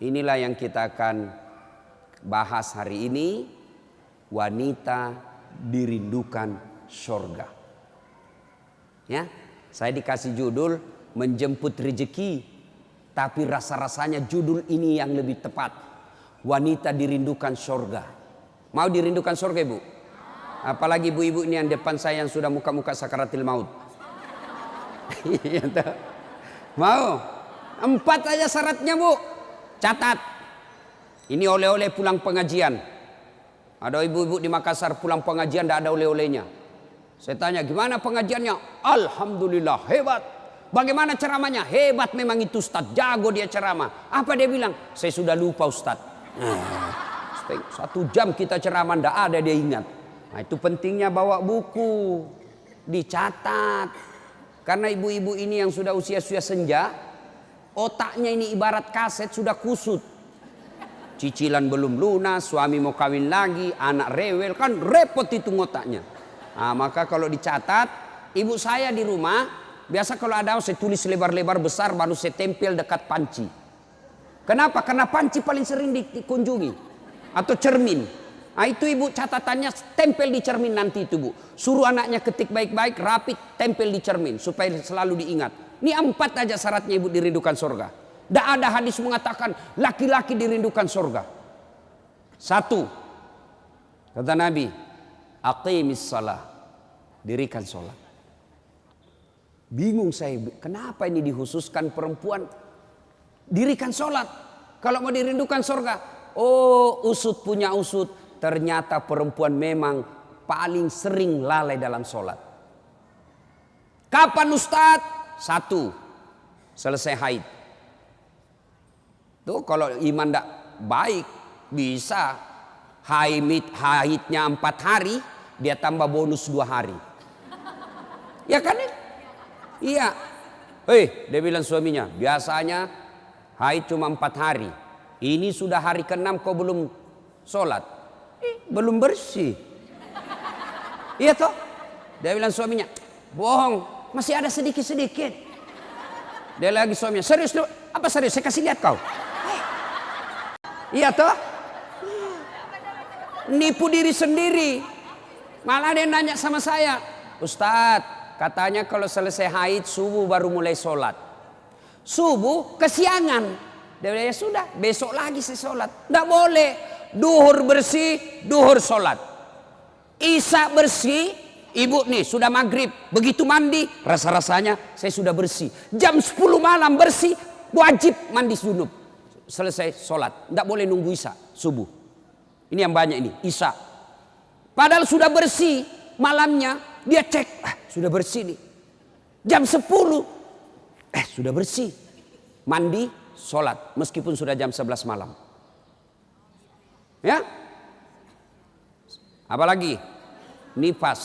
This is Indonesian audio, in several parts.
Inilah yang kita akan bahas hari ini. Wanita dirindukan surga. Ya, saya dikasih judul menjemput rezeki, tapi rasa-rasanya judul ini yang lebih tepat. Wanita dirindukan surga. Mau dirindukan surga, Ibu? Apalagi ibu-ibu ini yang depan saya yang sudah muka-muka sakaratil maut. Mau? 4 aja syaratnya, Bu. Catat. Ini oleh-oleh pulang pengajian. Ada ibu-ibu di Makassar pulang pengajian tidak ada oleh-olehnya. Saya tanya, gimana pengajiannya? Alhamdulillah, hebat. Bagaimana ceramahnya? Hebat memang itu Ustaz, jago dia ceramah. Apa dia bilang? Saya sudah lupa Ustaz. 1 jam kita ceramah tidak ada dia ingat. Nah, itu pentingnya bawa buku, dicatat. Karena ibu-ibu ini yang sudah usia-usia senja, otaknya ini ibarat kaset sudah kusut. Cicilan belum lunas, suami mau kawin lagi, anak rewel, kan repot itu otaknya. Nah, maka kalau dicatat, ibu saya di rumah, biasa kalau ada saya tulis lebar-lebar besar baru saya tempel dekat panci. Kenapa? Karena panci paling sering dikunjungi. Atau cermin. Nah, itu ibu catatannya tempel di cermin nanti itu, Bu. Suruh anaknya ketik baik-baik, rapi, tempel di cermin supaya selalu diingat. Ini 4 aja syaratnya ibu dirindukan surga. Tidak ada hadis mengatakan laki-laki dirindukan surga. 1, kata Nabi, aqimis salah, dirikan sholat. Bingung saya, kenapa ini dikhususkan perempuan? Dirikan sholat. Kalau mau dirindukan surga, oh usut punya usut. Ternyata perempuan memang paling sering lalai dalam sholat. Kapan Ustadz? 1, selesai haid. Tuh kalau iman tidak baik bisa haidnya 4 hari, dia tambah bonus 2 hari. Ya kan? Iya. Dia bilang suaminya, biasanya haid cuma 4 hari. Ini sudah hari ke-6 kau belum sholat. Belum bersih. Iya toh? Dia bilang suaminya, bohong, masih ada sedikit-sedikit. Dia lagi suaminya, serius lu? Apa serius? Saya kasih lihat kau. Iya toh? Nipu diri sendiri. Malah dia nanya sama saya, Ustadz, katanya kalau selesai haid subuh baru mulai sholat. Subuh kesiangan. Dia bilang, ya sudah, besok lagi saya sholat. Tidak boleh. Duhur bersih, duhur sholat. Isya bersih, ibu nih sudah maghrib. Begitu mandi, rasa-rasanya saya sudah bersih. Jam 10 malam bersih, wajib mandi junub. Selesai sholat, tidak boleh nunggu isya subuh. Ini yang banyak ini isya. Padahal sudah bersih malamnya, dia cek, sudah bersih nih. Jam 10, sudah bersih. Mandi, sholat, meskipun sudah jam 11 malam. Ya, apalagi nifas.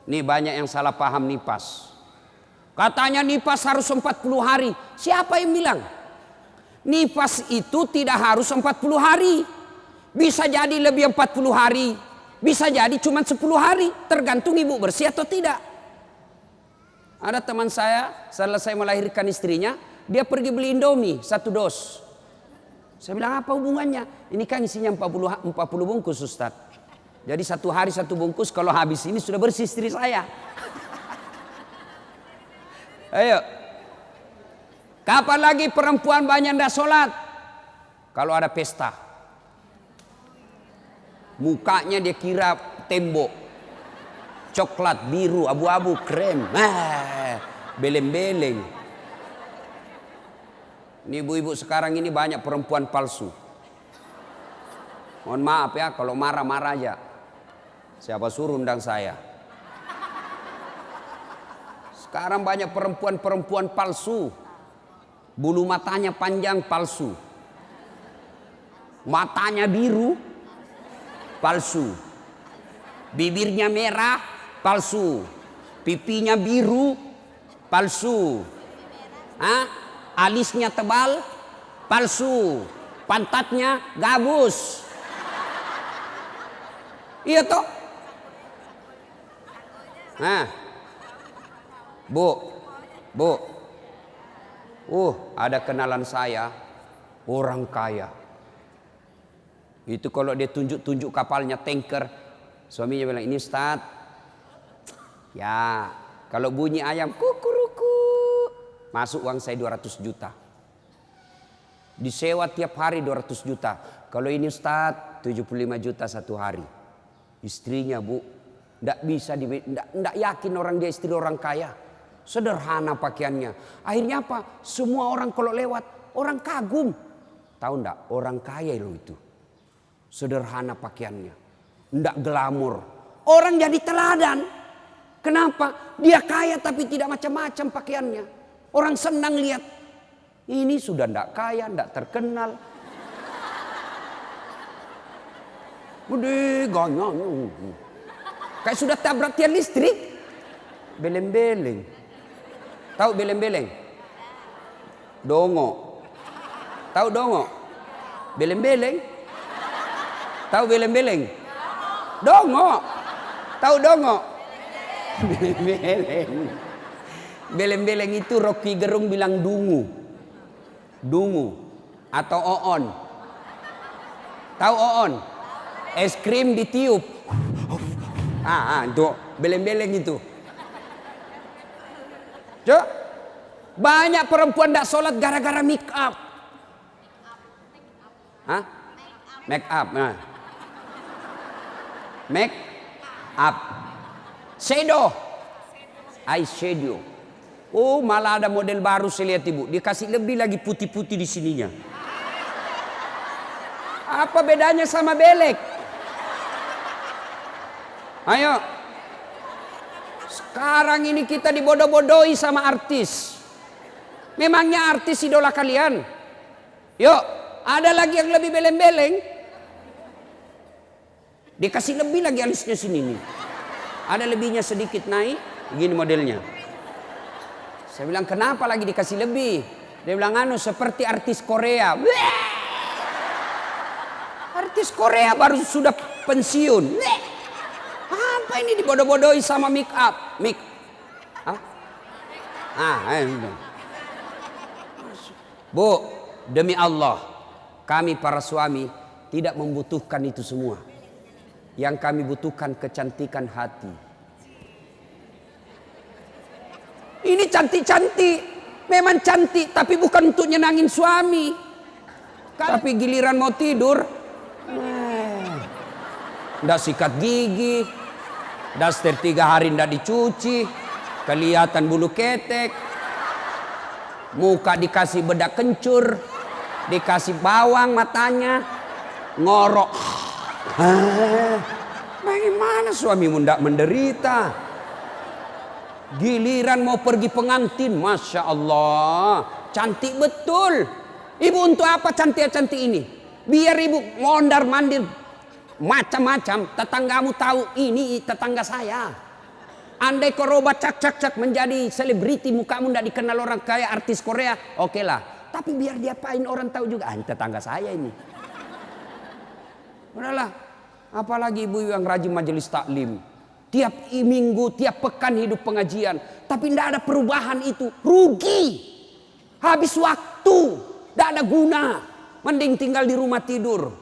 Ini banyak yang salah paham nifas. Katanya nifas harus 40 hari. Siapa yang bilang? Nifas itu tidak harus 40 hari. Bisa jadi lebih 40 hari. Bisa jadi cuma 10 hari. Tergantung ibu bersih atau tidak. Ada teman saya selesai melahirkan istrinya, dia pergi beli Indomie 1 dos. Saya bilang, apa hubungannya? Ini kan isinya 40 bungkus Ustaz. Jadi 1 hari 1 bungkus, kalau habis ini sudah bersih istri saya. Ayo. Kapan lagi perempuan banyak tidak sholat? Kalau ada pesta. Mukanya dia kira tembok. Coklat, biru, abu-abu, krem. Beleng-beleng. Ini ibu-ibu sekarang ini banyak perempuan palsu. Mohon maaf ya, kalau marah-marah aja. Siapa suruh undang saya? Sekarang banyak perempuan-perempuan palsu. Bulu matanya panjang, palsu. Matanya biru, palsu. Bibirnya merah, palsu. Pipinya biru, palsu. Alisnya tebal, palsu. Pantatnya gabus. Iya toh? Bu, ada kenalan saya. Orang kaya. Itu kalau dia tunjuk-tunjuk kapalnya tanker, suaminya bilang, ini Ustaz. Ya, kalau bunyi ayam kukuruku, masuk uang saya 200 juta. Disewa tiap hari 200 juta. Kalau ini Ustaz 75 juta satu hari. Istrinya Bu, tidak bisa, tidak yakin orang dia istri orang kaya. Sederhana pakaiannya. Akhirnya apa? Semua orang kalau lewat, orang kagum. Tahu enggak? Orang kaya loh itu. Sederhana pakaiannya. Tidak glamor. Orang jadi teladan. Kenapa? Dia kaya tapi tidak macam-macam pakaiannya. Orang senang lihat. Ini sudah tidak kaya, tidak terkenal. Gede ganyanya. Kayak sudah tabrak tiang listrik. Beleng-beleng. Tahu beleng-beleng? Dongo. Tahu dongo? Beleng-beleng. Tahu beleng-beleng? Dongo. Tahu dongo? Beleng-beleng. Beleng-beleng itu Rocky Gerung bilang dungu. Dungu atau oon. Tahu oon? Es krim ditiup. Itu beleng-beleng itu. Cuk. Banyak perempuan tidak sholat gara-gara make up. Hah? Make up. Nah. Make up. Shadow. Eyeshadow. Oh, malah ada model baru saya lihat Ibu. Dikasih lebih lagi putih-putih di sininya. Apa bedanya sama belek? Ayo. Sekarang ini kita dibodoh-bodohi sama artis. Memangnya artis idola kalian? Yuk, ada lagi yang lebih beleng-beleng. Dikasih lebih lagi alisnya sini nih. Ada lebihnya sedikit naik. Begini modelnya. Saya bilang kenapa lagi dikasih lebih? Dia bilang seperti artis Korea. Artis Korea baru sudah pensiun. Apa ini dibodoh-bodohi sama make up? Bu, demi Allah, kami para suami tidak membutuhkan itu semua. Yang kami butuhkan kecantikan hati. Ini cantik-cantik, memang cantik, tapi bukan untuk nyenangin suami. Tapi giliran mau tidur, ndak sikat gigi, daster 3 hari ndak dicuci, kelihatan bulu ketek, muka dikasih bedak kencur, dikasih bawang matanya, ngorok. Bagaimana suamimu ndak menderita? Giliran mau pergi pengantin, Masya Allah, cantik betul. Ibu untuk apa cantik-cantik ini? Biar ibu mondar-mandir macam-macam. Tetanggamu tahu ini tetangga saya. Andai kau robot cak menjadi selebriti, mukamu tidak dikenal orang kaya artis Korea, oke lah. Tapi biar diapain orang tahu juga, tetangga saya ini. Udahlah, apalagi ibu yang rajin majelis taklim. Tiap minggu, tiap pekan hidup pengajian. Tapi tidak ada perubahan itu. Rugi. Habis waktu. Tidak ada guna. Mending tinggal di rumah tidur.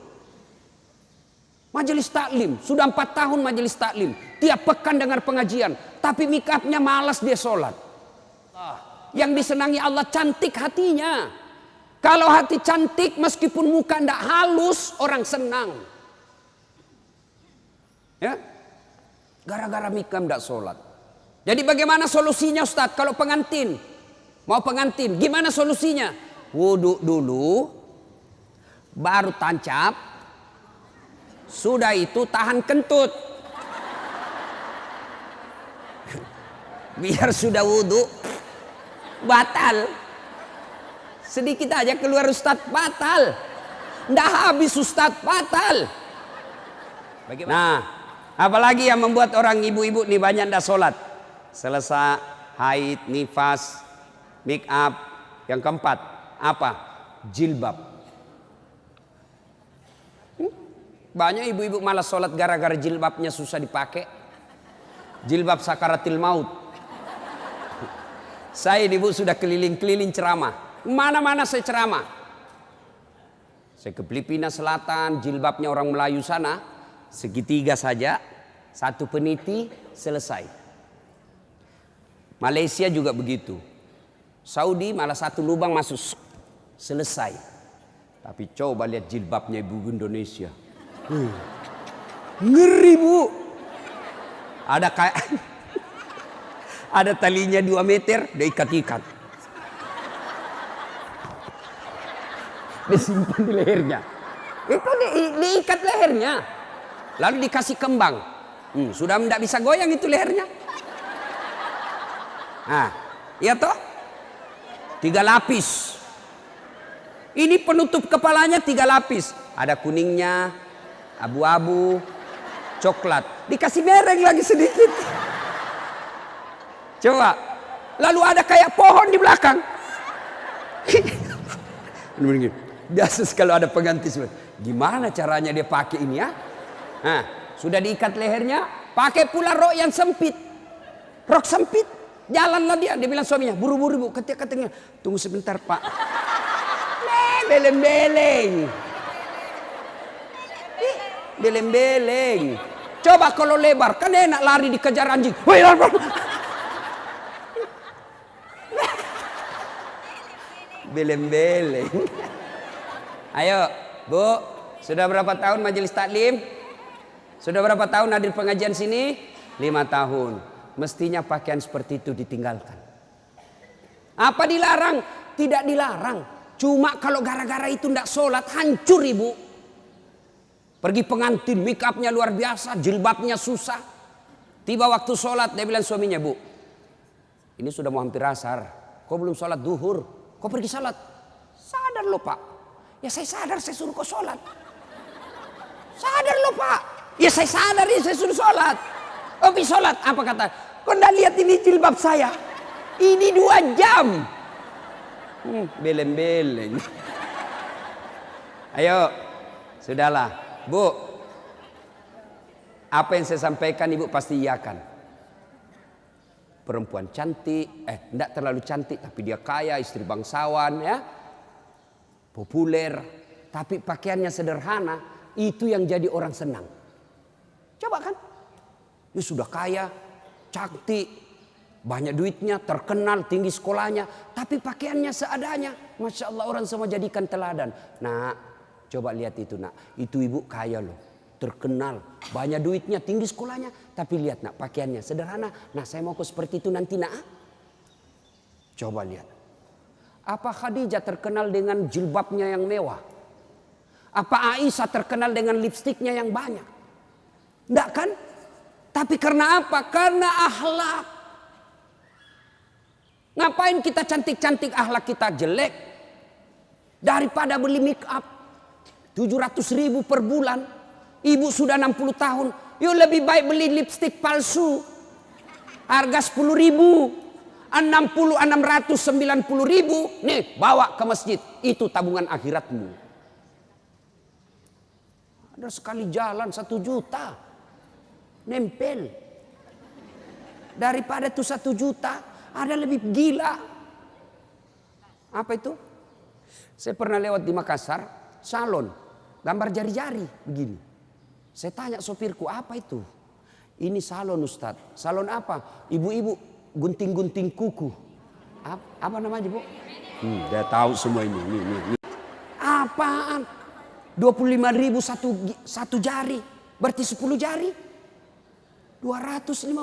Majelis taklim. Sudah 4 tahun majelis taklim. Tiap pekan dengar pengajian. Tapi make upnya malas dia sholat. Yang disenangi Allah cantik hatinya. Kalau hati cantik meskipun muka tidak halus, orang senang. Ya. Gara-gara mikam tidak sholat. Jadi bagaimana solusinya Ustaz? Kalau pengantin, mau pengantin, gimana solusinya? Wudhu dulu, baru tancap, sudah itu tahan kentut. Biar sudah wudhu, batal. Sedikit aja keluar Ustaz, batal. Nggak habis Ustaz, batal. Bagaimana? Nah, apalagi yang membuat orang ibu-ibu nih banyak ndak sholat. Selesai haid, nifas, make up. Yang keempat, apa? Jilbab. Banyak ibu-ibu malas sholat gara-gara jilbabnya susah dipakai. Jilbab sakaratil maut. Saya ibu sudah keliling-keliling ceramah. Mana-mana saya ceramah. Saya ke Filipina Selatan, jilbabnya orang Melayu sana, segitiga saja, satu peniti, selesai. Malaysia juga begitu. Saudi malah satu lubang masuk, selesai. Tapi coba lihat jilbabnya ibu Indonesia. Ngeri bu. Ada kayak ada talinya 2 meter, diikat-ikat. Disimpan di lehernya. Itu diikat lehernya. Lalu dikasih kembang. Sudah tidak bisa goyang itu lehernya. Nah, iya toh? 3 lapis. Ini penutup kepalanya 3 lapis. Ada kuningnya, abu-abu, coklat. Dikasih mereng lagi sedikit. Coba. Lalu ada kayak pohon di belakang. Biasa kalau ada pengganti. Gimana caranya dia pakai ini ya? Nah, sudah diikat lehernya. Pakai pula rok yang sempit. Rok sempit. Jalanlah dia. Dia bilang suaminya, buru-buru bu. Katanya, tunggu sebentar pak. Beleng-beleng. Beleng-beleng. Coba kalau lebar. Kan enak lari dikejar anjing. Beleng-beleng. Ayo, Bu, sudah berapa tahun majelis taklim? Sudah berapa tahun hadir pengajian sini? 5 tahun. Mestinya pakaian seperti itu ditinggalkan. Apa dilarang? Tidak dilarang. Cuma kalau gara-gara itu tidak sholat, hancur ibu. Pergi pengantin, make upnya luar biasa, jilbabnya susah. Tiba waktu sholat, dia bilang suaminya, bu, ini sudah mau hampir asar. Kau belum sholat duhur, kau pergi sholat. Sadar lo pak. Ya saya sadar, saya suruh kau sholat. Sadar lo pak. Ya saya sadar, ya saya suruh sholat. Oh pergi sholat, apa kata? Kau ndak lihat ini jilbab saya? Ini 2 jam. Beleng-beleng. Ayo, sudahlah. Bu, apa yang saya sampaikan ibu pasti iyakan. Perempuan cantik, enggak terlalu cantik, tapi dia kaya, istri bangsawan ya. Populer, tapi pakaiannya sederhana, itu yang jadi orang senang. Coba kan? Dia sudah kaya, cantik, banyak duitnya, terkenal, tinggi sekolahnya, tapi pakaiannya seadanya. Masya Allah, orang semua jadikan teladan. Nah, coba lihat itu nak, itu ibu kaya loh, terkenal, banyak duitnya, tinggi sekolahnya, tapi lihat nak, pakaiannya sederhana. Nah, saya mau seperti itu nanti nak. Coba lihat. Apa Khadijah terkenal dengan jilbabnya yang mewah? Apa Aisyah terkenal dengan lipstiknya yang banyak? Enggak kan? Tapi karena apa? Karena akhlak. Ngapain kita cantik-cantik akhlak kita jelek? Daripada beli make up 700.000 per bulan. Ibu sudah 60 tahun. Yuk lebih baik beli lipstik palsu. Harga 10.000. 690.000 nih bawa ke masjid, itu tabungan akhiratmu. Ada sekali jalan 1 juta nempel, daripada itu 1 juta ada lebih gila. Apa itu? Saya pernah lewat di Makassar, salon gambar jari-jari begini. Saya tanya sopirku, apa itu? Ini salon Ustadz. Salon apa? Ibu-ibu gunting-gunting kuku. Apa namanya bu? Dia tahu semua ini. Apaan? 25.000 satu jari. Berarti 10 jari. 250.000.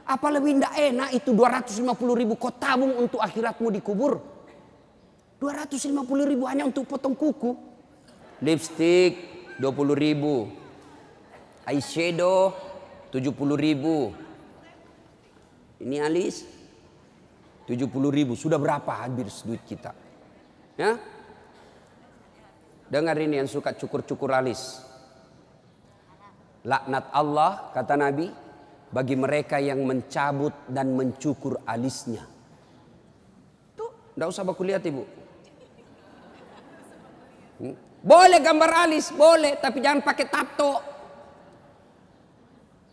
Apa lebih tidak enak itu 250.000 kau tabung untuk akhiratmu dikubur. 250.000 hanya untuk potong kuku. Lipstick 20.000. Eyeshadow 70.000. Ini alis 70.000. Sudah berapa habis duit kita? Ya? Dengar ini yang suka cukur-cukur alis. Laknat Allah kata Nabi bagi mereka yang mencabut dan mencukur alisnya. Tuh, enggak usah baku lihat ibu. Boleh gambar alis, boleh, tapi jangan pakai tato.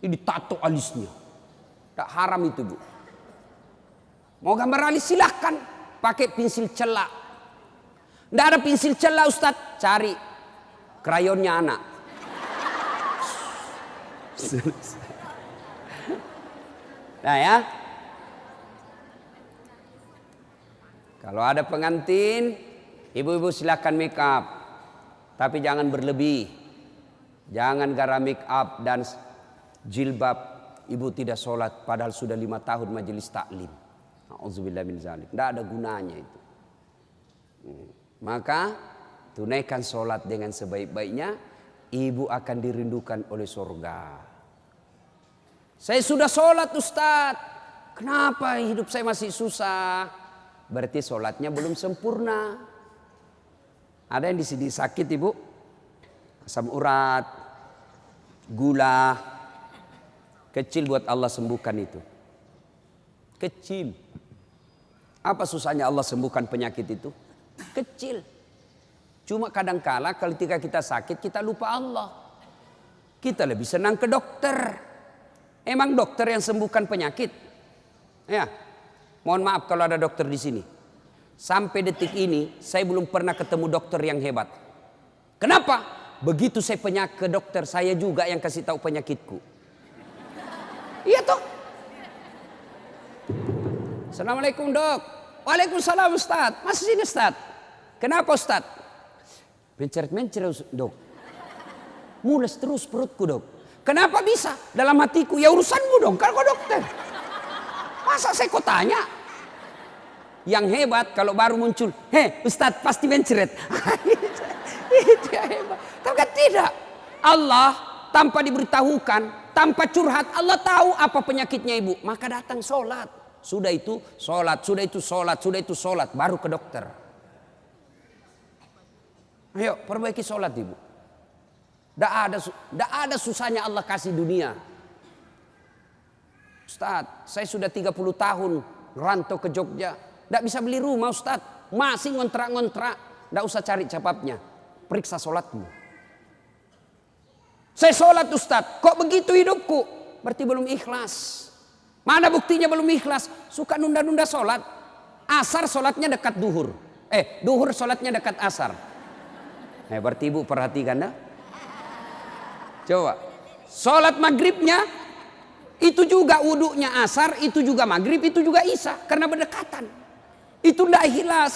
Ini tato alisnya. Tak haram itu bu. Mau gambar alis silahkan pakai pensil celak. Nggak ada pensil celah Ustaz, cari krayonnya anak. Nah ya, kalau ada pengantin, ibu-ibu silakan make up, tapi jangan berlebih, jangan gara make up dan jilbab ibu tidak sholat padahal sudah 5 tahun majelis taklim. Auzubillah min zalik. Tidak ada gunanya itu. Maka tunaikan sholat dengan sebaik-baiknya, ibu akan dirindukan oleh surga. Saya sudah sholat Ustaz, kenapa hidup saya masih susah? Berarti sholatnya belum sempurna. Ada yang di sini sakit ibu, asam urat, gula, kecil buat Allah sembuhkan itu. Kecil. Apa susahnya Allah sembuhkan penyakit itu? Kecil. Cuma kadangkala ketika kita sakit kita lupa Allah. Kita lebih senang ke dokter. Emang dokter yang sembuhkan penyakit? Ya. Mohon maaf kalau ada dokter di sini. Sampai detik ini saya belum pernah ketemu dokter yang hebat. Kenapa? Begitu saya ke dokter, saya juga yang kasih tahu penyakitku. Iya toh? Assalamualaikum dok. Waalaikumsalam Ustaz. Masih sini Ustaz. Kenapa Ustaz? Mencret-mencret dok. Mules terus perutku dok. Kenapa bisa? Dalam hatiku, ya urusanmu dong, kalau kau dokter. Masa saya kau tanya? Yang hebat kalau baru muncul, Ustadz pasti mencret. Itu yang hebat. Tapi kan tidak. Allah tanpa diberitahukan, tanpa curhat, Allah tahu apa penyakitnya ibu. Maka datang sholat. Sudah itu sholat, sudah itu sholat, sudah itu sholat. Baru ke dokter. Ayo perbaiki sholat ibu. Tidak ada susahnya Allah kasih dunia. Ustaz, saya sudah 30 tahun rantau ke Jogja. Tidak bisa beli rumah Ustaz. Masih ngontrak-ngontrak. Tidak usah cari capapnya. Periksa sholatmu. Saya sholat Ustaz. Kok begitu hidupku? Berarti belum ikhlas. Mana buktinya belum ikhlas? Suka nunda-nunda sholat. Asar sholatnya dekat duhur. Duhur sholatnya dekat asar. Berarti ibu perhatikan dah. Coba, sholat maghribnya itu juga wudhunya asar, itu juga maghrib, itu juga isya karena berdekatan. Itu tidak ikhlas.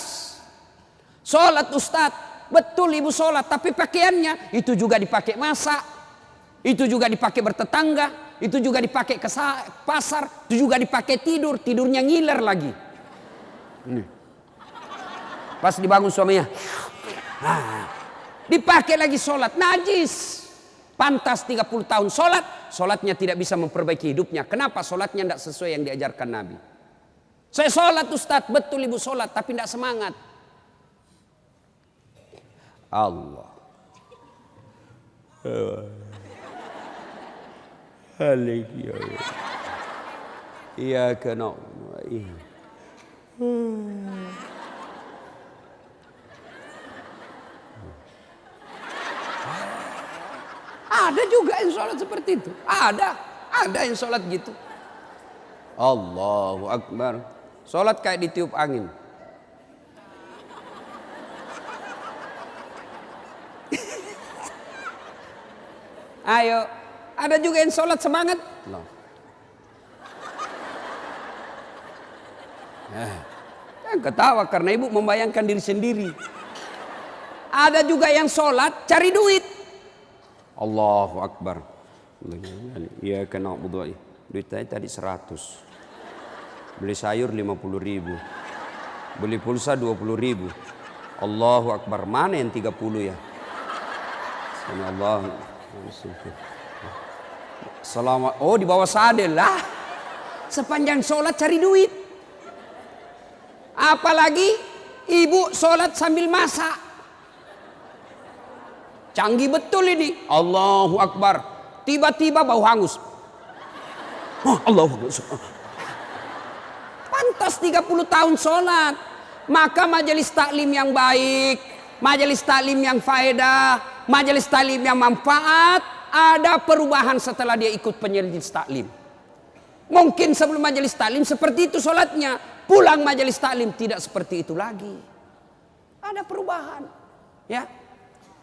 Sholat Ustaz, betul ibu sholat, tapi pakaiannya itu juga dipakai masak, itu juga dipakai bertetangga, itu juga dipakai ke pasar, itu juga dipakai tidur, tidurnya ngiler lagi. Ini. Pas dibangun suaminya, dipakai lagi sholat, najis. Pantas 30 tahun sholatnya tidak bisa memperbaiki hidupnya. Kenapa? Sholatnya tidak sesuai yang diajarkan Nabi. Saya sholat Ustaz, betul ibu sholat, tapi tidak semangat. Allah. Iya kena. Ada juga yang sholat seperti itu. Ada yang sholat gitu. Allahu Akbar. Sholat kayak ditiup angin. Ayo, ada juga yang sholat semangat. No. Kan ketawa karena ibu membayangkan diri sendiri. Ada juga yang sholat cari duit. Allahu Akbar. Iya kena budu'i. Duit saya tadi 100. Beli sayur 50.000. Beli pulsa 20.000. Allahu Akbar. Mana yang 30 ya? Allah. Selamat. Oh di bawah sadel lah. Sepanjang sholat cari duit. Apalagi ibu sholat sambil masak. Canggih betul ini. Allahu Akbar. Tiba-tiba bau hangus. Allahu Akbar. Pantas 30 tahun sholat. Maka majelis taklim yang baik, majelis taklim yang faedah, majelis taklim yang manfaat, ada perubahan setelah dia ikut majelis taklim. Mungkin sebelum majelis taklim seperti itu sholatnya. Pulang majelis taklim tidak seperti itu lagi. Ada perubahan. Ya.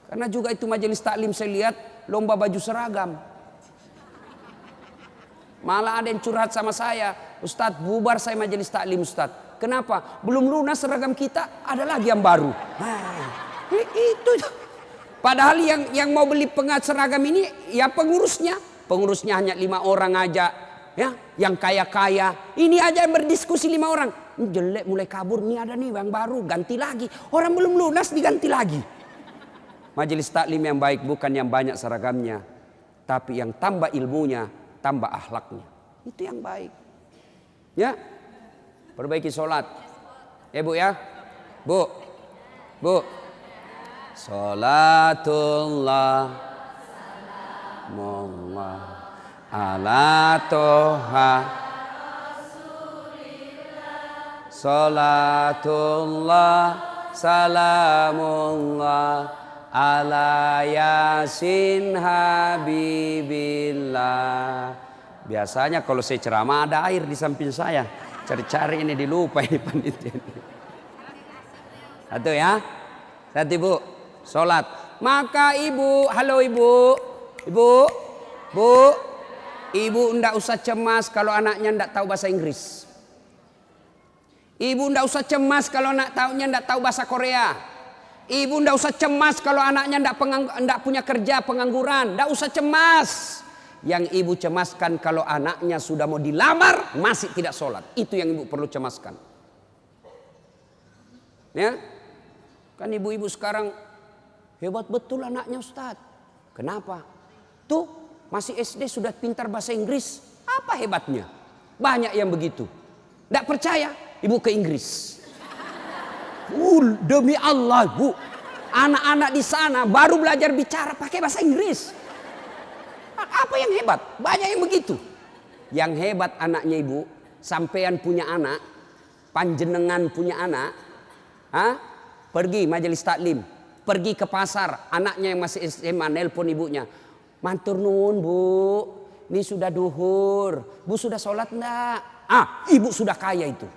Karena juga itu majelis taklim saya lihat lomba baju seragam. Malah ada yang curhat sama saya, Ustadz bubar saya majelis taklim Ustadz. Kenapa? Belum lunas seragam kita, ada lagi yang baru. Itu. Padahal yang mau beli pengat seragam ini ya pengurusnya. Pengurusnya hanya 5 orang aja. Ya, yang kaya-kaya. Ini aja yang berdiskusi 5 orang. Ini jelek mulai kabur, nih ada nih yang baru, ganti lagi. Orang belum lunas diganti lagi. Majelis taklim yang baik bukan yang banyak seragamnya, tapi yang tambah ilmunya, tambah akhlaknya. Itu yang baik. Ya. Perbaiki sholat. Bu ya. Bu. Sholatullah Mullah ala toha Sholatullah salamullah ala yasin habibillah. Biasanya kalau saya ceramah ada air di samping saya. Cari-cari ini dilupa ini panitia. Satu ya. Satu ibu. Sholat. Maka ibu. Halo ibu. Ibu. Bu. Ibu ndak usah cemas kalau anaknya ndak tahu bahasa Inggris. Ibu ndak usah cemas kalau anak taunya ndak tahu bahasa Korea. Ibu ndak usah cemas kalau anaknya ndak punya kerja, pengangguran. Ndak usah cemas. Yang ibu cemaskan kalau anaknya sudah mau dilamar masih tidak sholat. Itu yang ibu perlu cemaskan. Ya, kan ibu-ibu sekarang hebat betul anaknya Ustadz. Kenapa? Tuh masih SD sudah pintar bahasa Inggris. Apa hebatnya? Banyak yang begitu. Nggak percaya? Ibu ke Inggris. Demi Allah bu, anak-anak di sana baru belajar bicara pakai bahasa Inggris. Apa yang hebat? Banyak yang begitu. Yang hebat anaknya ibu, sampean punya anak, panjenengan punya anak, pergi majelis taklim, pergi ke pasar, anaknya yang masih SMA nelpon ibunya, matur nuwun bu, ini sudah duhur, bu sudah sholat enggak? Ibu sudah kaya itu.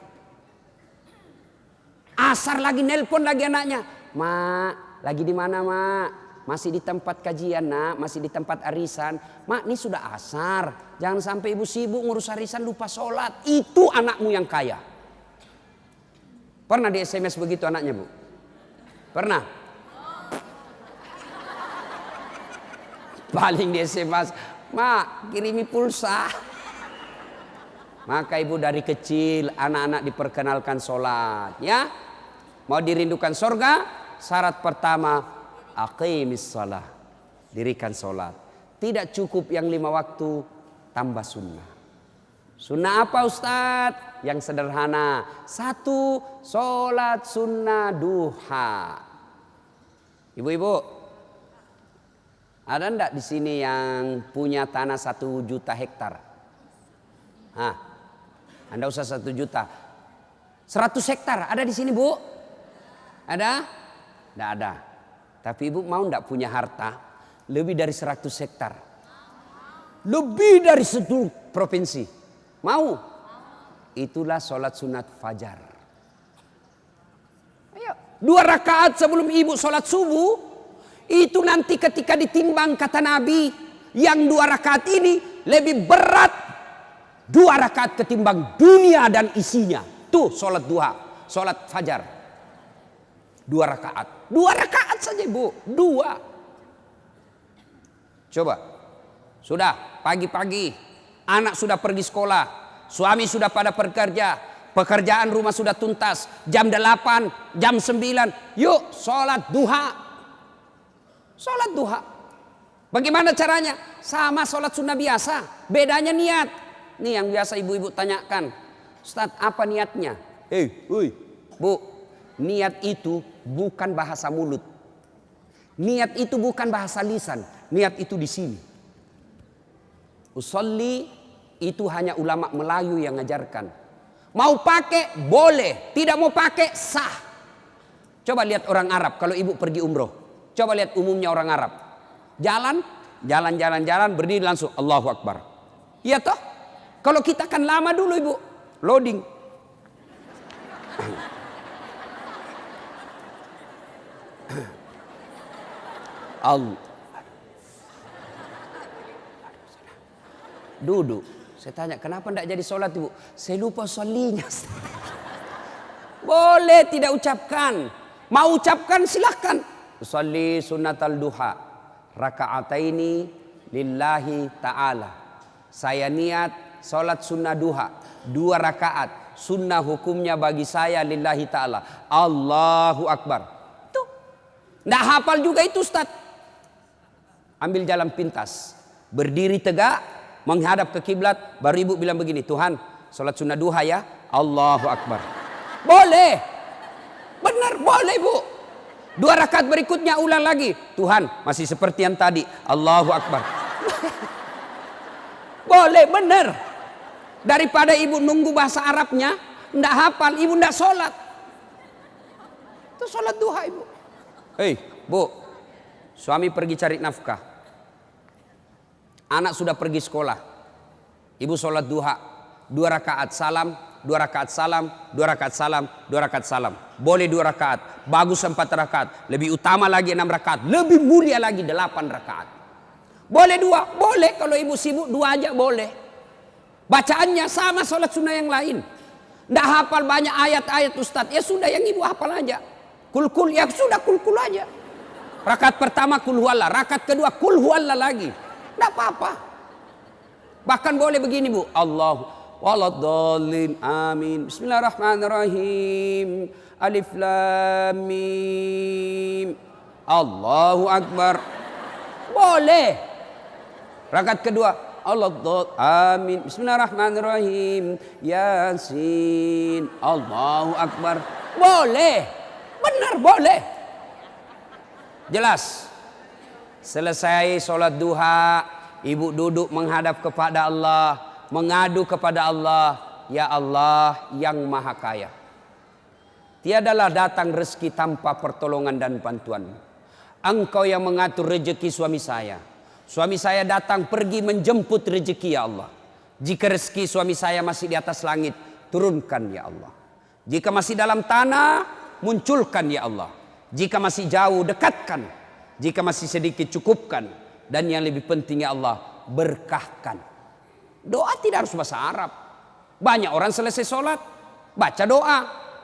Asar lagi nelpon lagi anaknya, mak, lagi di mana mak? Masih di tempat kajian nak, masih di tempat arisan. Mak, ini sudah asar. Jangan sampai ibu sibuk ngurus arisan lupa sholat. Itu anakmu yang kaya. Pernah di SMS begitu anaknya bu? Pernah? Paling di SMS, mak kirimi pulsa. Maka ibu dari kecil anak-anak diperkenalkan sholat. Ya, mau dirindukan surga, syarat pertama aqimis shalah, dirikan sholat. Tidak cukup yang 5 waktu, tambah sunnah. Sunnah apa Ustadz? Yang sederhana. 1, sholat sunnah duha. Ibu-ibu, ada enggak di sini yang punya tanah 1 juta hektar? Anda usah 1 juta. 100 hektar ada di sini bu? Ada? Enggak ada. Tapi ibu mau enggak punya harta lebih dari 100 hektar? Lebih dari 1 provinsi. Mau? Itulah sholat sunat fajar. Ayo, 2 rakaat sebelum ibu sholat subuh. Itu nanti ketika ditimbang kata Nabi, yang 2 rakaat ini lebih berat 2 rakaat ketimbang dunia dan isinya. Tuh sholat duha, sholat fajar. 2 rakaat. 2 rakaat saja bu. 2. Coba. Sudah pagi-pagi. Anak sudah pergi sekolah. Suami sudah pada bekerja. Pekerjaan rumah sudah tuntas. Jam 8, jam 9. Yuk sholat duha. Sholat duha. Bagaimana caranya? Sama sholat sunnah biasa. Bedanya niat. Nih yang biasa ibu-ibu tanyakan. Ustadz apa niatnya? Bu. Niat itu bukan bahasa mulut. Niat itu bukan bahasa lisan. Niat itu di sini. Usolli itu hanya ulama Melayu yang ngajarkan. Mau pakai boleh, tidak mau pakai sah. Coba lihat orang Arab kalau ibu pergi umroh. Coba lihat umumnya orang Arab. Jalan, berdiri langsung Allahu Akbar. Iya toh? Kalau kita kan lama dulu ibu, loading. Allah. Duduk. Saya tanya, kenapa tidak jadi sholat ibu? Saya lupa sholinya. Boleh tidak ucapkan. Mau ucapkan silahkan. Sholli sunnatal duha. Raka'ataini lillahi ta'ala. Saya niat sholat sunnah duha. 2 rakaat. Sunnah hukumnya bagi saya lillahi ta'ala. Allahu Akbar. Tuh. Nggak hafal juga itu Ustaz. Ambil jalan pintas. Berdiri tegak. Menghadap ke kiblat, baru ibu bilang begini, Tuhan, sholat sunnah duha ya, Allahu Akbar. Boleh, benar boleh bu. 2 rakaat berikutnya ulang lagi, Tuhan masih seperti yang tadi, Allahu Akbar. Boleh, benar. Daripada ibu nunggu bahasa Arabnya, ndak hafal, ibu ndak sholat. Itu sholat duha ibu. Hei bu, suami pergi cari nafkah. Anak sudah pergi sekolah. Ibu sholat duha. 2 rakaat salam, 2 rakaat salam, 2 rakaat salam, 2 rakaat salam. Boleh 2 rakaat. Bagus 4 rakaat. Lebih utama lagi 6 rakaat. Lebih mulia lagi 8 rakaat. Boleh 2? Boleh. Kalau ibu sibuk 2 aja boleh. Bacaannya sama sholat sunnah yang lain. Nggak hafal banyak ayat-ayat Ustadz. Ya sudah yang ibu hafal aja. Kul-kul ya sudah kul-kul aja. Rakaat pertama kul huwallah. Rakaat kedua kul huwallah lagi. Tidak apa-apa. Bahkan boleh begini bu. Allahu waladhdallin amin. Bismillahirrahmanirrahim. Alif lam mim. Allahu Akbar. Boleh. Rakaat kedua. Waladhdallin amin. Bismillahirrahmanirrahim. Yasin. Allahu Akbar. Boleh. Benar boleh. Jelas. Selesai sholat duha, ibu duduk menghadap kepada Allah, mengadu kepada Allah, ya Allah yang maha kaya. Tiadalah datang rezeki tanpa pertolongan dan bantuan. Engkau yang mengatur rezeki suami saya. Suami saya datang pergi menjemput rezeki ya Allah. Jika rezeki suami saya masih di atas langit, turunkan ya Allah. Jika masih dalam tanah, munculkan ya Allah. Jika masih jauh, dekatkan. Jika masih sedikit, cukupkan. Dan yang lebih penting ya Allah, berkahkan. Doa tidak harus bahasa Arab. Banyak orang selesai sholat, baca doa.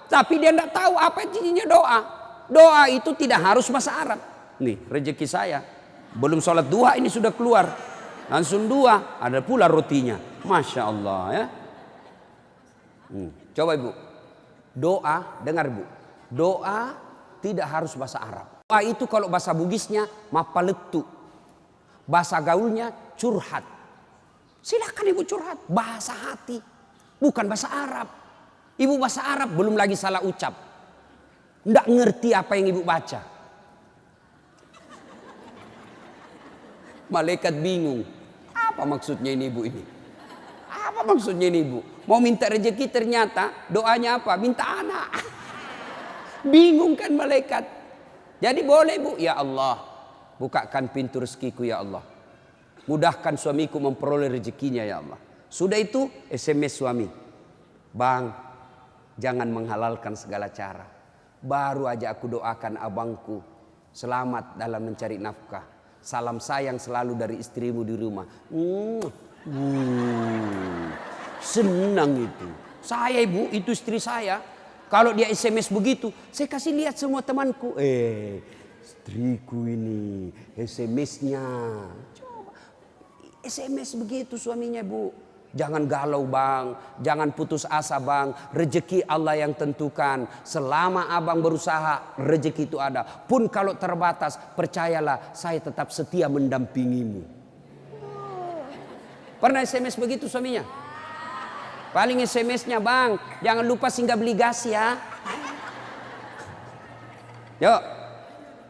Tapi dia tidak tahu apa intinya doa. Doa itu tidak harus bahasa Arab. Nih rezeki saya. Belum sholat duha ini sudah keluar. Langsung 2, ada pula rotinya. Masya Allah ya. Coba ibu. Doa, dengar bu. Doa tidak harus bahasa Arab. Doa itu kalau bahasa Bugisnya mapaletu. Bahasa gaulnya curhat. Silakan ibu curhat. Bahasa hati. Bukan bahasa Arab. Ibu bahasa Arab belum lagi salah ucap. Nggak ngerti apa yang ibu baca. Malaikat bingung. Apa maksudnya ini ibu ini? Apa maksudnya ini ibu? Mau minta rezeki ternyata doanya apa? Minta anak. Bingung kan malaikat. Jadi boleh bu, ya Allah, bukakan pintu rezekiku ya Allah. Mudahkan suamiku memperoleh rezekinya ya Allah. Sudah itu SMS suami. Bang, jangan menghalalkan segala cara. Baru aja aku doakan abangku selamat dalam mencari nafkah. Salam sayang selalu dari istrimu di rumah. Senang itu. Saya ibu, itu istri saya. Kalau dia SMS begitu, saya kasih lihat semua temanku. Istriku ini SMS-nya. Coba SMS begitu suaminya bu. Jangan galau bang, jangan putus asa bang. Rezeki Allah yang tentukan. Selama abang berusaha, rezeki itu ada. Pun kalau terbatas, percayalah saya tetap setia mendampingimu. Pernah SMS begitu suaminya? Paling SMS-nya bang, jangan lupa singgah beli gas ya. Yuk,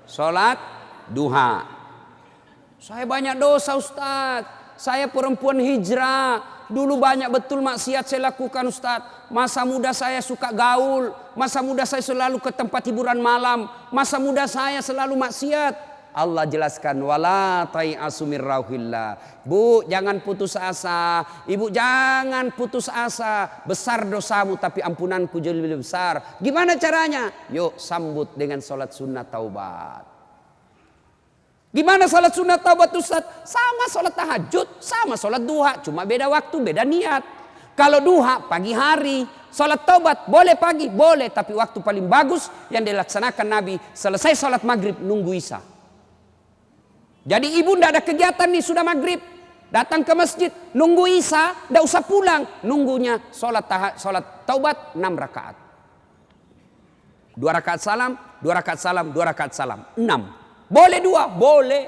sholat duha. Saya banyak dosa Ustaz. Saya perempuan hijrah. Dulu banyak betul maksiat saya lakukan Ustaz. Masa muda saya suka gaul. Masa muda saya selalu ke tempat hiburan malam. Masa muda saya selalu maksiat. Allah jelaskan wala tai'asu mir rauhillah. Bu, jangan putus asa. Ibu jangan putus asa. Besar dosamu tapi ampunanku jauh lebih besar. Gimana caranya? Yuk sambut dengan sholat sunnah taubat. Gimana salat sunat taubat Ustaz? Sama salat tahajud, sama salat duha, cuma beda waktu, beda niat. Kalau duha pagi hari, salat taubat boleh pagi, boleh, tapi waktu paling bagus yang dilaksanakan Nabi selesai salat maghrib nunggu isya. Jadi ibu ndak ada kegiatan nih, sudah maghrib, datang ke masjid, nunggu isya, ndak usah pulang, nunggunya salat taubat 6 rakaat. 2 rakaat salam, 2 rakaat salam, 2 rakaat salam, 6. Boleh 2, boleh.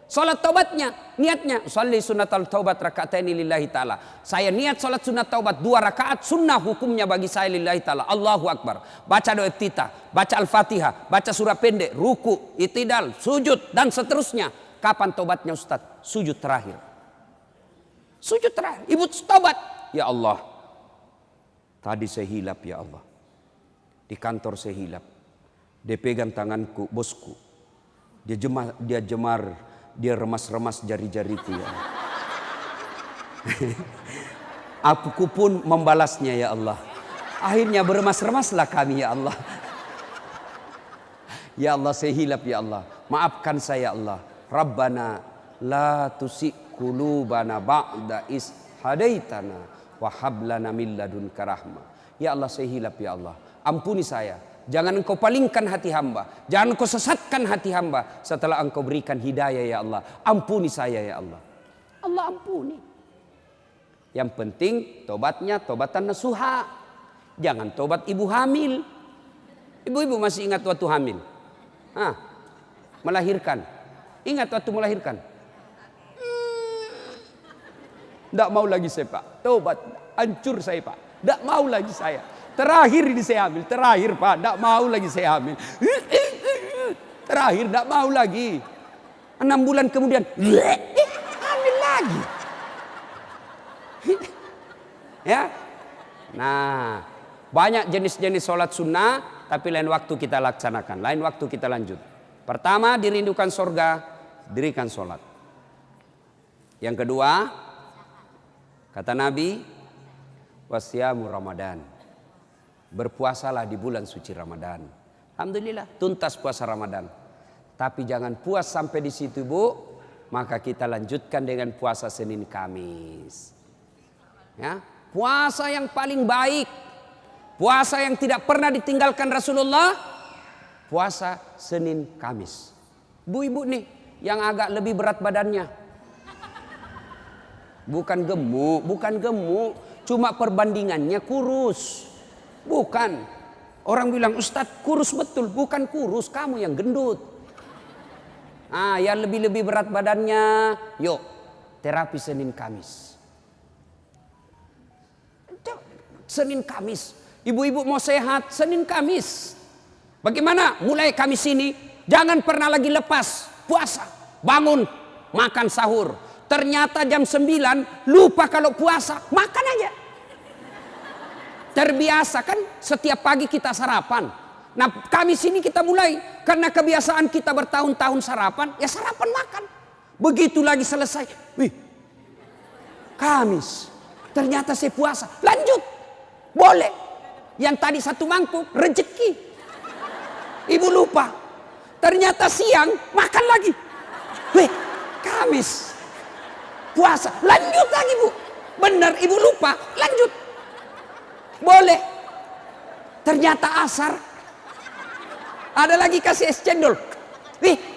Salat taubatnya, niatnya, sholli sunnatal taubat raka'ataini lillahi ta'ala. Saya niat salat sunat taubat 2 rakaat, sunnah hukumnya bagi saya lillahi ta'ala. Allahu Akbar. Baca doa iftitah, baca Al-Fatihah, baca surah pendek, ruku, itidal, sujud, dan seterusnya. Kapan taubatnya Ustaz? Sujud terakhir. Sujud terakhir. Ibu taubat. Ya Allah, tadi saya hilap ya Allah. Di kantor saya hilap. Dia pegang tanganku, bosku. Dia remas-remas jari-jariku ya. Aku pun membalasnya ya Allah. Akhirnya beremas-remaslah kami ya Allah. Ya Allah, saya hilap ya Allah. Maafkan saya ya Allah. Rabbana la tusi qulubana ba'da is hadaitana wa hab lana min ladunka rahmah. Ya Allah, saya hilap ya Allah. Ampuni saya. Jangan engkau palingkan hati hamba. Jangan engkau sesatkan hati hamba setelah engkau berikan hidayah ya Allah. Ampuni saya ya Allah. Allah ampuni. Yang penting tobatnya tobatan nasuha. Jangan tobat ibu hamil. Ibu-ibu masih ingat waktu hamil? Melahirkan. Ingat waktu melahirkan? Tidak mau lagi saya Pak. Tobat. Hancur saya Pak. Tidak mau lagi saya. Terakhir ini saya hamil. Terakhir Pak. Tidak mau lagi saya hamil. Terakhir tidak mau lagi. 6 bulan kemudian. Hamil lagi. Ya. Nah. Banyak jenis-jenis sholat sunnah. Tapi lain waktu kita laksanakan. Lain waktu kita lanjut. Pertama, dirindukan surga. Dirikan sholat. Yang kedua. Kata Nabi. Wasyamu Ramadan. Berpuasalah di bulan suci Ramadan. Alhamdulillah, tuntas puasa Ramadan. Tapi jangan puas sampai di situ, Bu. Maka kita lanjutkan dengan puasa Senin Kamis. Ya, puasa yang paling baik. Puasa yang tidak pernah ditinggalkan Rasulullah. Puasa Senin Kamis. Bu ibu nih yang agak lebih berat badannya. Bukan gemuk, cuma perbandingannya kurus. Bukan. Orang bilang Ustadz kurus betul. Bukan kurus, kamu yang gendut. Yang lebih berat badannya, yuk terapi Senin Kamis. Senin Kamis. Ibu-ibu mau sehat, Senin Kamis. Bagaimana? Mulai Kamis ini jangan pernah lagi lepas puasa. Bangun, makan sahur. Ternyata jam 9 lupa kalau puasa, makan aja. Terbiasa kan setiap pagi kita sarapan. Nah Kamis ini kita mulai. Karena kebiasaan kita bertahun-tahun sarapan. Ya sarapan makan. Begitu lagi selesai. Wih. Kamis. Ternyata saya puasa. Lanjut. Boleh. Yang tadi 1 mangkuk. Rezeki. Ibu lupa. Ternyata siang makan lagi. Wih. Kamis. Puasa. Lanjut lagi Bu. Benar ibu lupa. Lanjut. Boleh. Ternyata asar. Ada lagi kasih es cendol.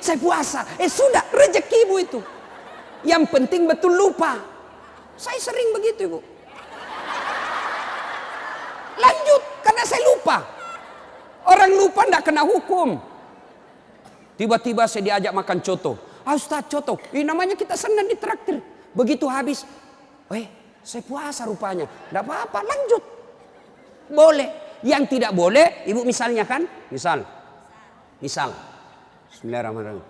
Saya puasa. Sudah rezeki ibu itu. Yang penting betul lupa. Saya sering begitu ibu. Lanjut. Karena saya lupa. Orang lupa tidak kena hukum. Tiba-tiba saya diajak makan coto. Ustaz coto. Namanya kita senang ditraktir. Begitu habis. Saya puasa rupanya. Tidak apa-apa. Lanjut. Boleh. Yang tidak boleh, ibu misalnya kan? Misal. Bismillahirrahmanirrahim.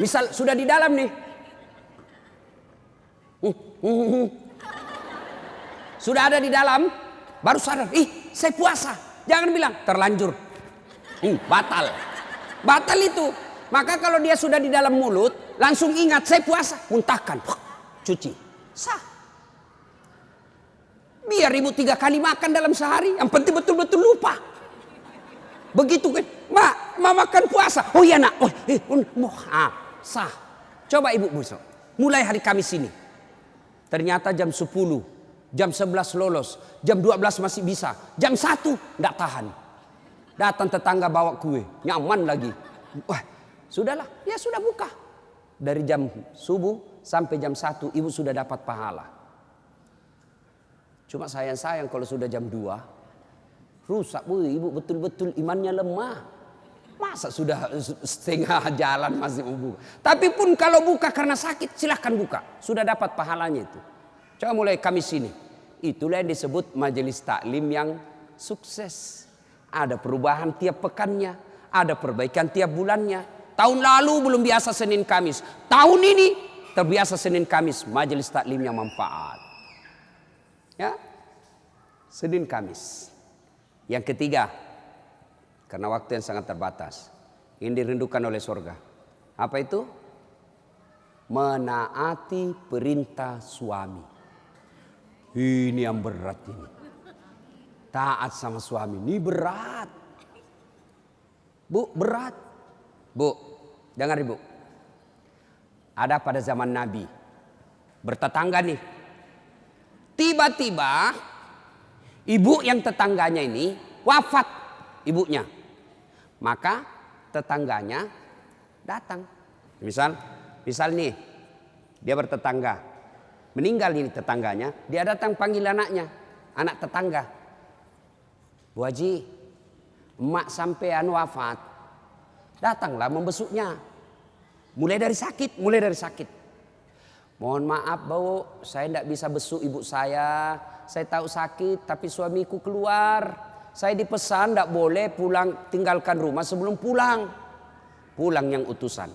Misal sudah di dalam nih. Sudah ada di dalam, baru sadar, saya puasa. Jangan bilang terlanjur. Batal. Batal itu. Maka kalau dia sudah di dalam mulut, langsung ingat saya puasa, muntahkan. Cuci. Sah. Biar ibu 3 kali makan dalam sehari. Yang penting betul-betul lupa. Begitu kan. Ma makan puasa. Oh iya nak. Sah. Coba ibu besok. Mulai hari Kamis ini. Ternyata jam 10, jam 11 lolos, jam 12 masih bisa, jam 1 enggak tahan. Datang tetangga bawa kue, nyaman lagi. Wah, sudahlah, ya sudah buka. Dari jam subuh sampai jam 1 ibu sudah dapat pahala. Cuma sayang kalau sudah jam 2 rusak bu, ibu betul-betul imannya lemah. Masa sudah setengah jalan masih mau buka. Tapi pun kalau buka karena sakit silahkan buka. Sudah dapat pahalanya itu. Coba mulai Kamis ini. Itulah yang disebut majelis taklim yang sukses. Ada perubahan tiap pekannya. Ada perbaikan tiap bulannya. Tahun lalu belum biasa Senin Kamis. Tahun ini terbiasa Senin Kamis. Majelis taklim yang manfaat. Ya, Senin Kamis. Yang ketiga, karena waktu yang sangat terbatas, ini dirindukan oleh surga. Apa itu? Menaati perintah suami. Ini yang berat ini. Taat sama suami ini berat. Bu, berat. Bu, dengar ibu. Ada pada zaman Nabi, bertetangga nih. Tiba-tiba ibu yang tetangganya ini wafat ibunya. Maka tetangganya datang. Misal nih dia bertetangga. Meninggal ini tetangganya, dia datang panggil anaknya, anak tetangga. Bu Haji, emak sampean wafat. Datanglah membesuknya. Mulai dari sakit. Mohon maaf Bu, saya tidak bisa besuk ibu saya. Saya tahu sakit tapi suamiku keluar. Saya dipesan tidak boleh pulang, tinggalkan rumah sebelum pulang. Pulang yang utusan.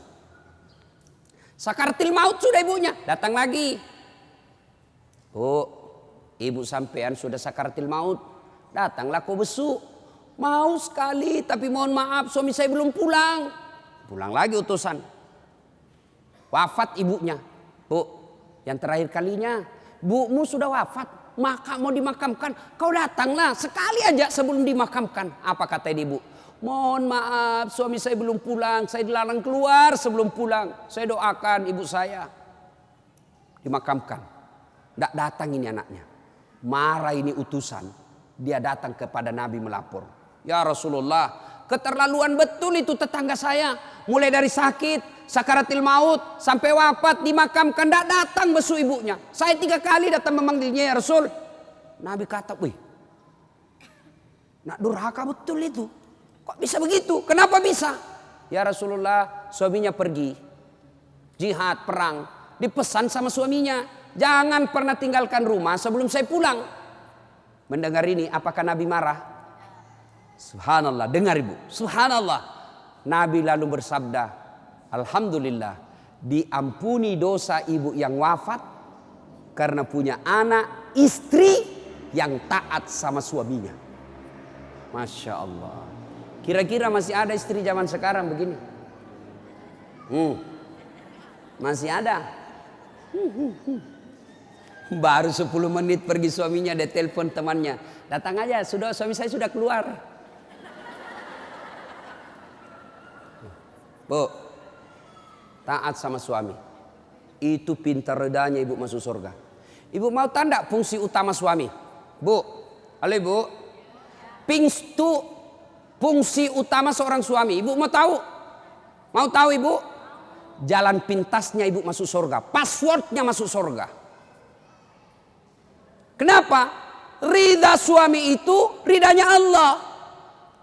Sakaratil maut sudah ibunya, datang lagi. Bu, ibu sampean sudah sakaratil maut. Datanglah kau besuk. Mau sekali tapi mohon maaf suami saya belum pulang. Pulang lagi utusan. Wafat ibunya. Bu, yang terakhir kalinya bumu sudah wafat, maka mau dimakamkan. Kau datanglah sekali aja sebelum dimakamkan. Apa kata ibu? Mohon maaf suami saya belum pulang. Saya dilarang keluar sebelum pulang. Saya doakan ibu saya dimakamkan. Tidak datang ini anaknya. Marah ini utusan. Dia datang kepada Nabi melapor. Ya Rasulullah, keterlaluan betul itu tetangga saya. Mulai dari sakit, sakaratil maut, sampai wafat, dimakamkan. Tidak datang besuk ibunya. Saya 3 kali datang memanggilnya ya Rasul. Nabi kata, wih, nak durhaka betul itu. Kok bisa begitu? Kenapa bisa? Ya Rasulullah, suaminya pergi. Jihad, perang. Dipesan sama suaminya. Jangan pernah tinggalkan rumah sebelum saya pulang. Mendengar ini, apakah Nabi marah? Subhanallah, dengar ibu. Subhanallah. Nabi lalu bersabda, Alhamdulillah, diampuni dosa ibu yang wafat karena punya anak, istri yang taat sama suaminya. Masya Allah. Kira-kira masih ada istri zaman sekarang begini? Masih ada. Baru 10 menit pergi suaminya, dia telepon temannya. Datang aja, suami saya sudah keluar. Bu, taat sama suami. Itu pintar redanya ibu masuk surga. Ibu mau tanda fungsi utama suami? Bu, halo ibu. Fungsi utama seorang suami. Ibu mau tahu? Mau tahu ibu? Jalan pintasnya ibu masuk surga. Passwordnya masuk surga. Kenapa? Ridha suami itu ridhanya Allah.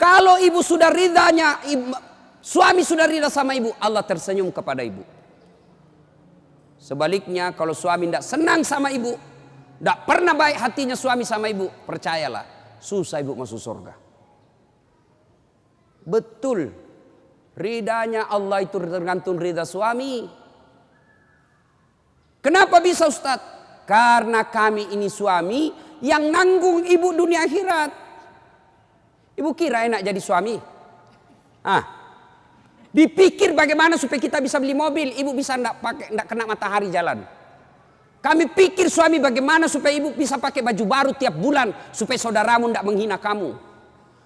Kalau ibu sudah ridhanya, suami sudah ridha sama ibu, Allah tersenyum kepada ibu. Sebaliknya kalau suami tidak senang sama ibu, tidak pernah baik hatinya suami sama ibu, percayalah, susah ibu masuk surga. Betul, ridhanya Allah itu tergantung ridha suami. Kenapa bisa Ustadz? Karena kami ini suami yang nanggung ibu dunia akhirat. Ibu kira enak jadi suami? Dipikir bagaimana supaya kita bisa beli mobil, ibu bisa enggak kena matahari jalan. Kami pikir suami bagaimana supaya ibu bisa pakai baju baru tiap bulan supaya saudaramu enggak menghina kamu.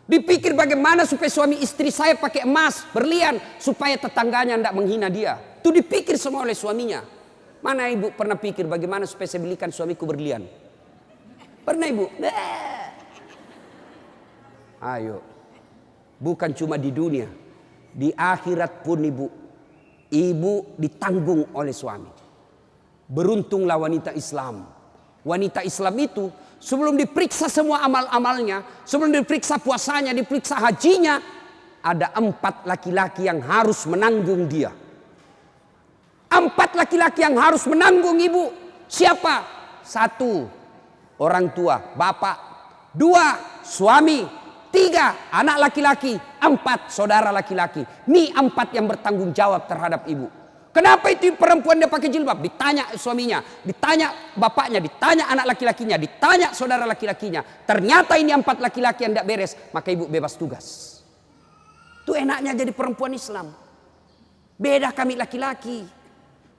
Dipikir bagaimana supaya suami istri saya pakai emas, berlian supaya tetangganya enggak menghina dia. Itu dipikir semua oleh suaminya. Mana ibu pernah pikir bagaimana supaya saya belikan suamiku berlian? Pernah ibu? Ayo. Bukan cuma di dunia, di akhirat pun ibu ditanggung oleh suami. Beruntunglah wanita Islam. Wanita Islam itu sebelum diperiksa semua amal-amalnya, sebelum diperiksa puasanya, diperiksa hajinya, ada 4 laki-laki yang harus menanggung dia. 4 laki-laki yang harus menanggung ibu. Siapa? 1, orang tua, bapak. 2, suami. 3, anak laki-laki. 4, saudara laki-laki. Ini 4 yang bertanggung jawab terhadap ibu. Kenapa itu perempuan dia pakai jilbab? Ditanya suaminya, ditanya bapaknya, ditanya anak laki-lakinya, ditanya saudara laki-lakinya. Ternyata ini 4 laki-laki yang tidak beres, maka ibu bebas tugas. Itu enaknya jadi perempuan Islam. Beda kami laki-laki.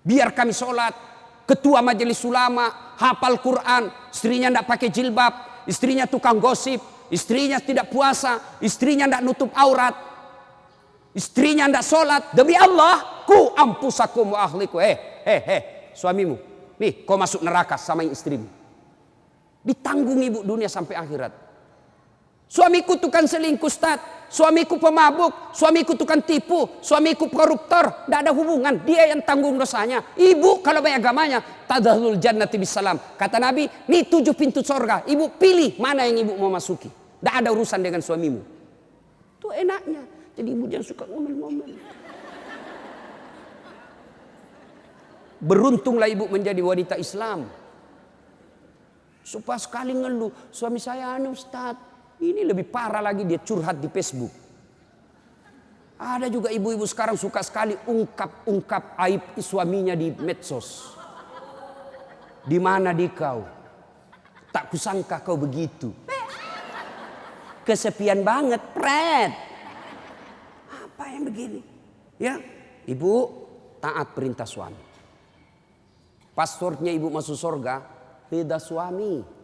Biar kami sholat, ketua majelis ulama, hafal Quran, istrinya tidak pakai jilbab, istrinya tukang gosip, istrinya tidak puasa, istrinya tidak nutup aurat, istrinya tidak sholat. Demi Allah, ku ampusakum wa ahliku. Suamimu, nih kau masuk neraka sama istrimu. Ditanggung ibu dunia sampai akhirat. Suamiku tukang selingkuh, Ustaz. Suamiku pemabuk, suamiku tukang tipu, suamiku koruptor. Tidak ada hubungan, dia yang tanggung dosanya. Ibu kalau banyak agamanya, tadkhulul jannati bisalam. Kata Nabi, nih 7 pintu surga. Ibu pilih mana yang ibu mau masuki. Tidak ada urusan dengan suamimu. Itu enaknya. Jadi ibu jangan suka ngomel-ngomel. Beruntunglah ibu menjadi wanita Islam. Supaya sekali ngeluh, suami saya Ustaz. Ini lebih parah lagi, dia curhat di Facebook. Ada juga ibu-ibu sekarang suka sekali ungkap aib suaminya di medsos. Di mana di kau? Tak kusangka kau begitu. Kesepian banget, pret. Apa yang begini? Ya, ibu taat perintah suami. Passwordnya ibu masuk surga, ridha suami.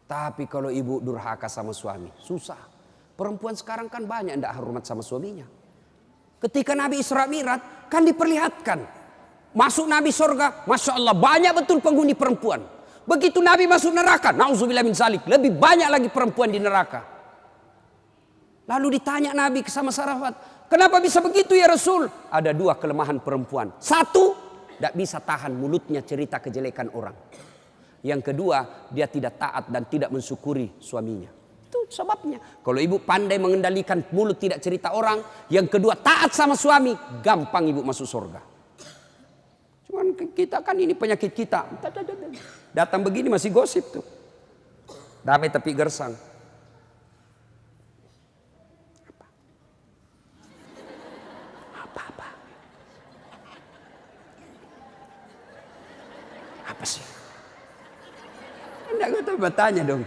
Tapi kalau ibu durhaka sama suami, susah. Perempuan sekarang kan banyak tidak hormat sama suaminya. Ketika Nabi Isra Mi'raj kan diperlihatkan. Masuk Nabi surga, Masya Allah banyak betul penghuni perempuan. Begitu Nabi masuk neraka, na'udzubillah min zalik, lebih banyak lagi perempuan di neraka. Lalu ditanya Nabi sama sahabat, kenapa bisa begitu ya Rasul? Ada 2 kelemahan perempuan. 1, tidak bisa tahan mulutnya cerita kejelekan orang. Yang kedua, dia tidak taat dan tidak mensyukuri suaminya. Itu sebabnya. Kalau ibu pandai mengendalikan mulut tidak cerita orang. Yang kedua, taat sama suami. Gampang ibu masuk surga. Cuman kita kan ini penyakit kita. Datang begini masih gosip tuh. Damai tapi gersang. Apa? Apa sih? Enggak, gue tahu bertanya dong.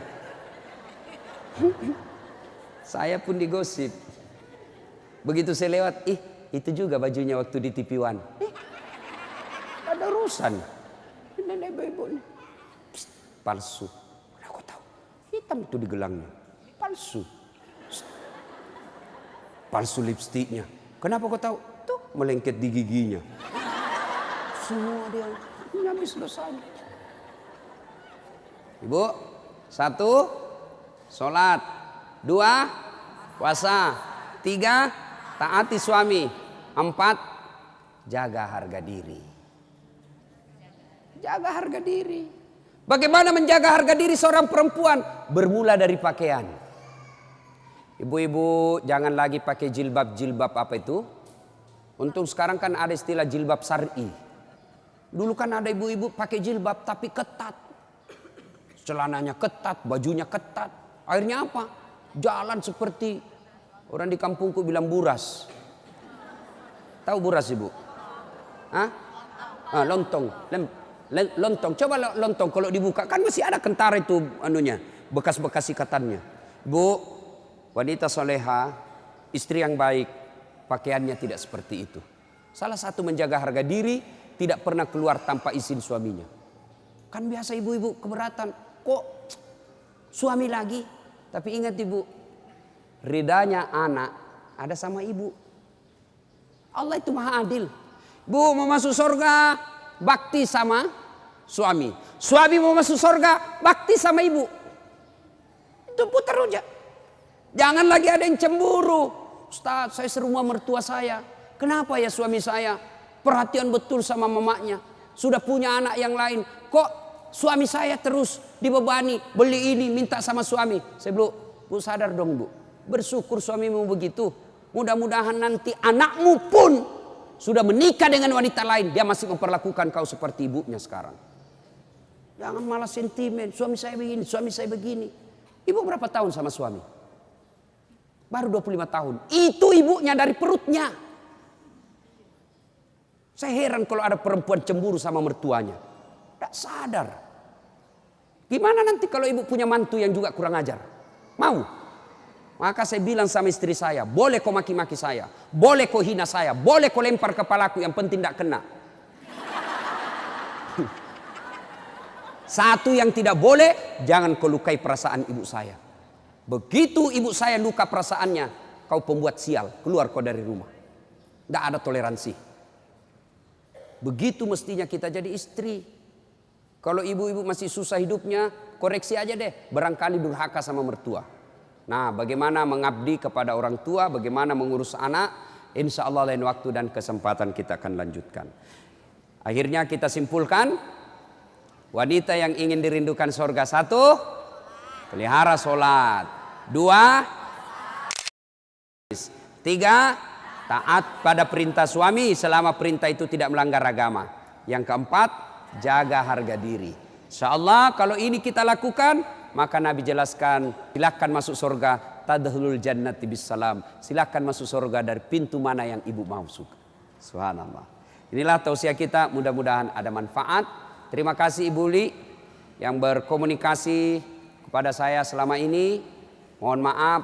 Saya pun digosip. Begitu saya lewat, itu juga bajunya waktu di TV One. Ada urusan. Nenek ibu nih. Palsu. Aku tahu. Hitam itu di gelangnya. Palsu. Palsu lipstiknya. Kenapa kau tahu? Tuh melengket di giginya. Semua dia habis dosanya. Ibu, 1, sholat. 2, puasa. 3, taati suami. 4, jaga harga diri. Jaga harga diri. Bagaimana menjaga harga diri seorang perempuan? Bermula dari pakaian. Ibu-ibu jangan lagi pakai jilbab apa itu. Untung sekarang kan ada istilah jilbab syar'i. Dulu kan ada ibu-ibu pakai jilbab tapi ketat. Celananya ketat, bajunya ketat. Akhirnya apa? Jalan seperti orang di kampungku bilang buras. Tahu buras ibu? Hah? Lontong. Lontong. Coba lontong kalau dibuka kan masih ada kentara itu anunya, bekas-bekas ikatannya. Bu, wanita soleha, istri yang baik, pakaiannya tidak seperti itu. Salah satu menjaga harga diri, tidak pernah keluar tanpa izin suaminya. Kan biasa ibu-ibu keberatan. Kok suami lagi? Tapi ingat ibu, ridanya anak ada sama ibu. Allah itu maha adil. Bu mau masuk surga, bakti sama suami. Suami mau masuk surga, bakti sama ibu. Itu putar aja. Jangan lagi ada yang cemburu. Ustaz, saya serumah mertua saya. Kenapa ya suami saya perhatian betul sama mamanya? Sudah punya anak yang lain. Kok suami saya terus dibebani, beli ini, minta sama suami. Saya bilang, bu sadar dong bu. Bersyukur suamimu begitu. Mudah-mudahan nanti anakmu pun sudah menikah dengan wanita lain. Dia masih memperlakukan kau seperti ibunya sekarang. Jangan malah sentimen. Suami saya begini, suami saya begini. Ibu berapa tahun sama suami? Baru 25 tahun. Itu ibunya dari perutnya. Saya heran kalau ada perempuan cemburu sama mertuanya. Tak sadar. Gimana nanti kalau ibu punya mantu yang juga kurang ajar? Mau? Maka saya bilang sama istri saya, boleh kau maki-maki saya, boleh kau hina saya, boleh kau lempar kepalaku, yang penting tidak kena. Satu yang tidak boleh, jangan kau lukai perasaan ibu saya. Begitu ibu saya luka perasaannya, kau pembuat sial, keluar kau dari rumah. Tidak ada toleransi. Begitu mestinya kita jadi istri. Kalau ibu-ibu masih susah hidupnya, koreksi aja deh, barangkali durhaka sama mertua. Nah, bagaimana mengabdi kepada orang tua, bagaimana mengurus anak, insya Allah lain waktu dan kesempatan kita akan lanjutkan. Akhirnya kita simpulkan, wanita yang ingin dirindukan surga, 1, pelihara sholat. 2, 3, taat pada perintah suami selama perintah itu tidak melanggar agama. Yang keempat, jaga harga diri. Insya Allah kalau ini kita lakukan, maka Nabi jelaskan, silakan masuk surga, tadkhulul jannati bisalam. Silakan masuk surga dari pintu mana yang ibu mau suka. Subhanallah. Inilah tausiah kita, mudah-mudahan ada manfaat. Terima kasih Ibu Li yang berkomunikasi kepada saya selama ini. Mohon maaf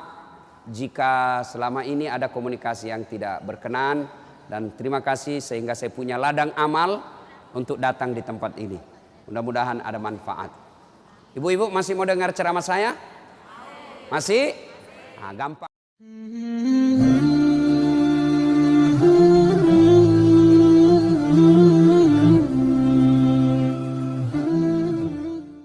jika selama ini ada komunikasi yang tidak berkenan, dan terima kasih sehingga saya punya ladang amal untuk datang di tempat ini. Mudah-mudahan ada manfaat. Ibu-ibu masih mau dengar ceramah saya? Masih? Nah, gampang.